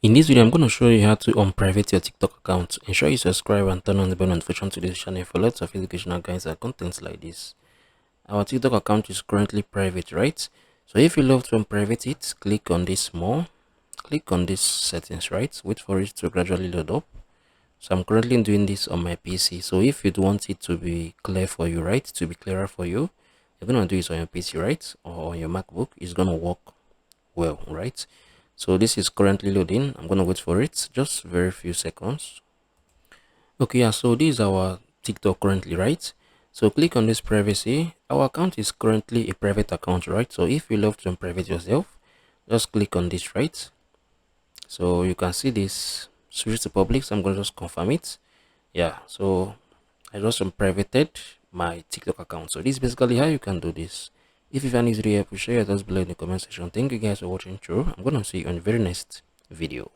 In this video, I'm going to show you how to unprivate your TikTok account. Ensure you subscribe and turn on the bell notification to this channel for lots of educational guides and contents like this. Our TikTok account is currently private, right? So if you love to unprivate it, click on this more, click on this settings, right? Wait for it to gradually load up. So I'm currently doing this on my PC. So if you'd want it to be clear for you, right? To be clearer for you, you're going to do it on your PC, right? Or on your MacBook. It's going to work well, right? So this is currently loading. I'm going to wait for it just very few seconds. Okay, yeah, so this is our TikTok currently, right? So click on this privacy. Our account is currently a private account, right? So if you love to unprivate yourself, just click on this, right? So you can see this switch to public. So I'm going to just confirm it. Yeah, so I just unprivated my TikTok account. So this is basically how you can do this. If you find this video helpful, share your thoughts below in the comment section. Thank you guys for watching through. I'm going to see you on the very next video.